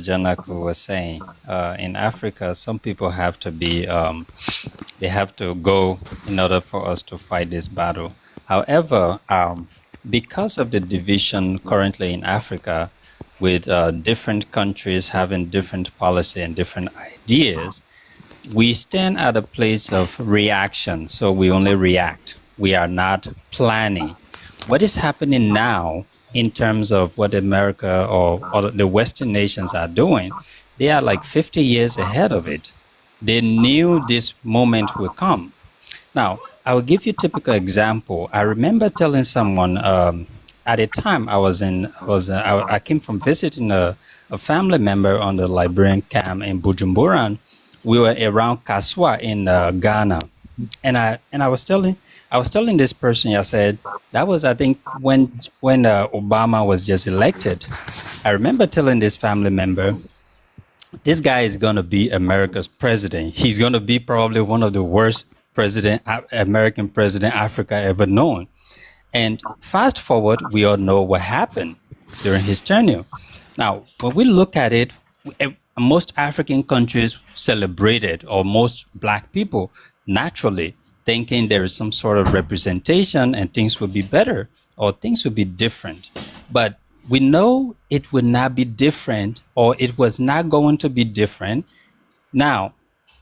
Janaku was saying, in Africa, some people have to be, they have to go in order for us to fight this battle. However, because of the division currently in Africa, with different countries having different policy and different ideas, we stand at a place of reaction. So we only react. We are not planning. What is happening now in terms of what America or the Western nations are doing? They are like 50 years ahead of it. They knew this moment will come. Now, I will give you a typical example. I remember telling someone at a time I came from visiting a family member on the Liberian camp in Bujumbura. We were around Kaswa in Ghana, and I was telling this person. I said that was, I think, when Obama was just elected. I remember telling this family member, this guy is going to be America's president. He's going to be probably one of the worst American president Africa ever known. And fast forward, we all know what happened during his tenure. Now, when we look at it, most African countries celebrated, or most black people naturally thinking there is some sort of representation and things would be better or things would be different. But we know it would not be different, or it was not going to be different. Now,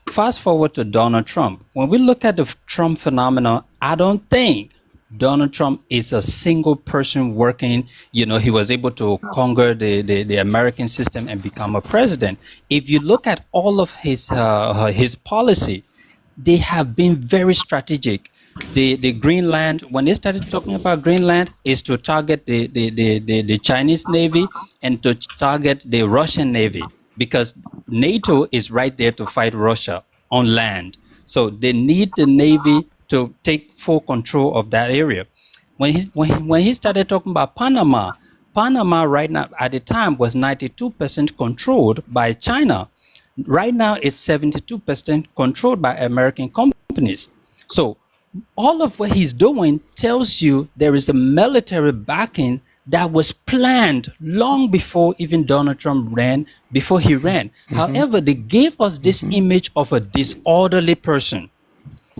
fast forward to Donald Trump. When we look at the Trump phenomenon, I don't think Donald Trump is a single person working. He was able to conquer the American system and become a president. If you look at all of his policy, they have been very strategic. The Greenland, when they started talking about Greenland, is to target the Chinese Navy and to target the Russian Navy, because NATO is right there to fight Russia on land. So they need the Navy to take full control of that area. When he started talking about Panama right now at the time was 92% controlled by China. Right now it's 72% controlled by American companies. So all of what he's doing tells you there is a military backing that was planned long before even Donald Trump ran, before he ran. However, they gave us this image of a disorderly person,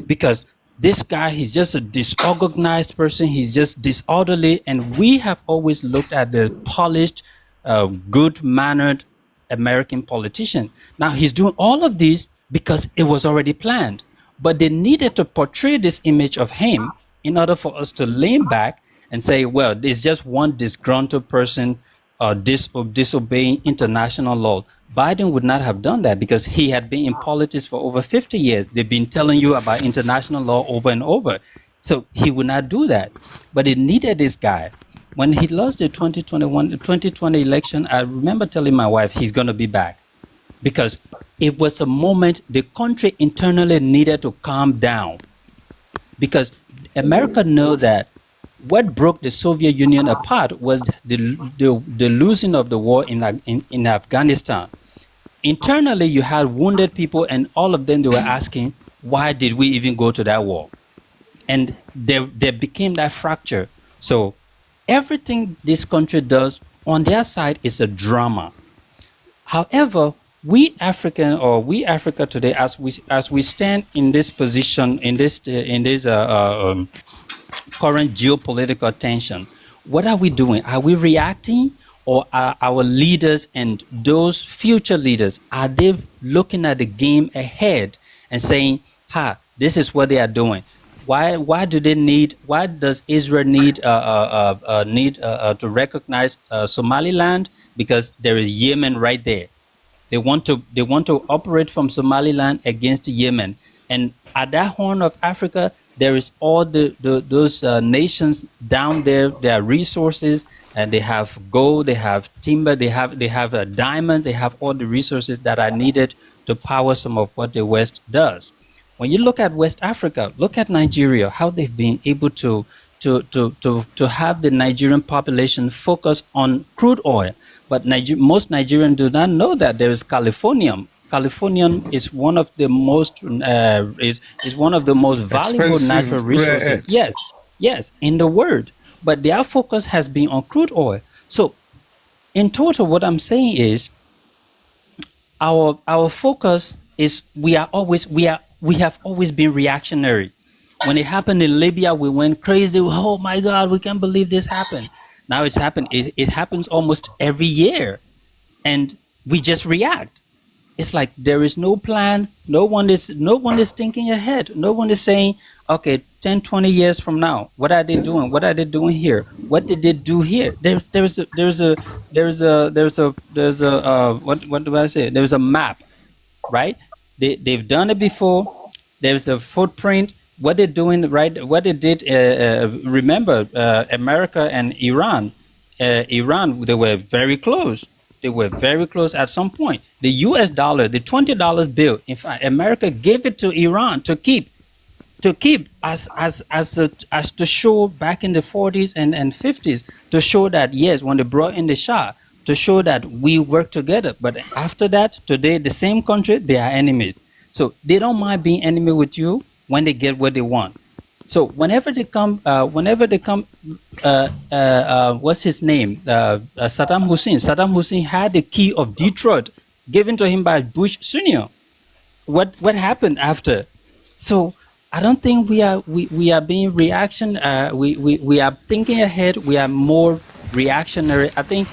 because this guy, he's just a disorganized person. He's just disorderly. And we have always looked at the polished, good-mannered American politician. Now, he's doing all of this because it was already planned. But they needed to portray this image of him in order for us to lean back and say, well, there's just one disgruntled person disobeying international law. Biden would not have done that because he had been in politics for over 50 years. They've been telling you about international law over and over. So he would not do that. But it needed this guy. When he lost the 2020 election, I remember telling my wife he's going to be back, because it was a moment the country internally needed to calm down, because America knew that what broke the Soviet Union apart was the losing of the war in Afghanistan. Internally, you had wounded people, and all of them, they were asking, why did we even go to that war? And there became that fracture. So everything this country does on their side is a drama. However, we Africa today, as we stand in this position, in this current geopolitical tension, what are we doing? Are we reacting, or are our leaders and those future leaders, are they looking at the game ahead and saying, this is what they are doing? Why does Israel need to recognize Somaliland? Because there is Yemen right there. They want to operate from Somaliland against Yemen, and at that Horn of Africa, there is all those nations down there. There are resources, and they have gold, they have timber, they have a diamond, they have all the resources that are needed to power some of what the West does. When you look at West Africa, look at Nigeria, how they've been able to have the Nigerian population focus on crude oil. But most Nigerians do not know that there is californium. Californium is one of the most valuable natural resources. Yes, in the world. But their focus has been on crude oil. So, in total, what I'm saying is, our focus is we have always been reactionary. When it happened in Libya, we went crazy. Oh my God, we can't believe this happened. Now it's happened. It happens almost every year, and we just react. It's like there is no plan. No one is thinking ahead. No one is saying, okay, 10, 20 years from now, what are they doing? What are they doing here? What did they do here? There's a what do I say? There's a map, right? They've done it before. There's a footprint. What they're doing, right? What they did. Remember, America and Iran. Iran, they were very close. They were very close at some point. The U.S. dollar, the $20 bill. In fact, America gave it to Iran to keep as to show back in the 40s and 50s, to show that yes, when they brought in the Shah, to show that we work together. But after that, today the same country, they are enemies. So they don't mind being enemy with you when they get what they want. So whenever they come, what's his name? Saddam Hussein. Saddam Hussein had the key of Detroit given to him by Bush Senior. What happened after? So I don't think we are being reaction. We are thinking ahead. We are more reactionary. I think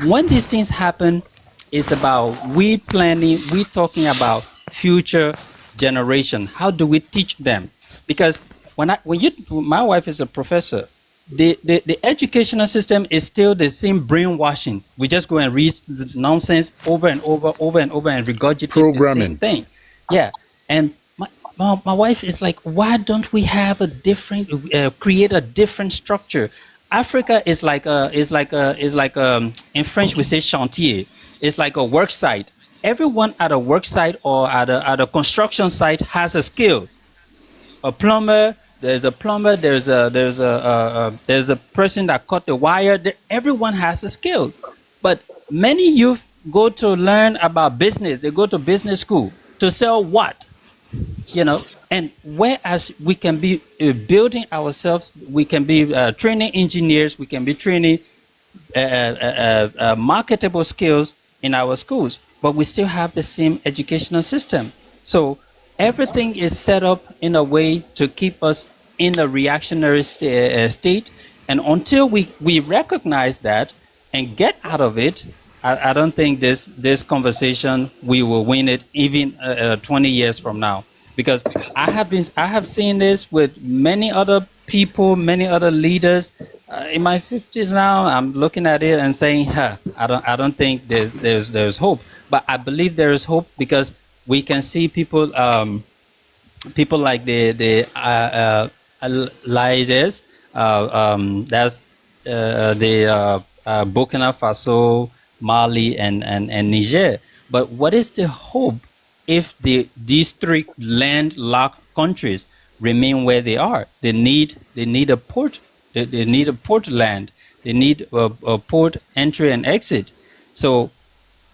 when these things happen, it's about we planning. We talking about future generation. How do we teach them? Because my wife is a professor. The educational system is still the same brainwashing. We just go and read the nonsense over and over and over and regurgitate the same Programming. thing. Yeah, and my wife is like, why don't we have a different, create a different structure? Africa is like in French we say chantier. It's like a work site. Everyone at a work site or at a construction site has a skill. A plumber, there's a plumber, there's a person that cut the wire. Everyone has a skill, but many youth go to learn about business. They go to business school to sell what, and whereas we can be building ourselves, we can be training engineers, we can be training marketable skills in our schools, but we still have the same educational system. So everything is set up in a way to keep us in a reactionary state. And until we recognize that and get out of it, I don't think this conversation we will win it even 20 years from now. Because I have seen this with many other people, many other leaders. In my 50s now, I'm looking at it and saying, huh, I don't think there's hope. But I believe there is hope because we can see people like the Lies, that's the Burkina Faso, Mali, and Niger. But what is the hope if these three landlocked countries remain where they are? They need a port. They need a port land. They need a port entry and exit. So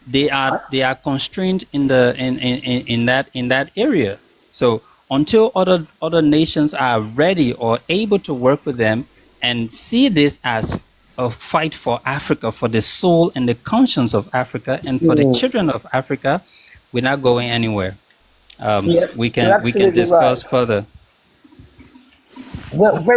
they are constrained in that area. So until other nations are ready or able to work with them and see this as a fight for Africa, for the soul and the conscience of Africa, and for the Mm. children of Africa, we're not going anywhere. Yeah, We you're can absolutely right. discuss further. Well, very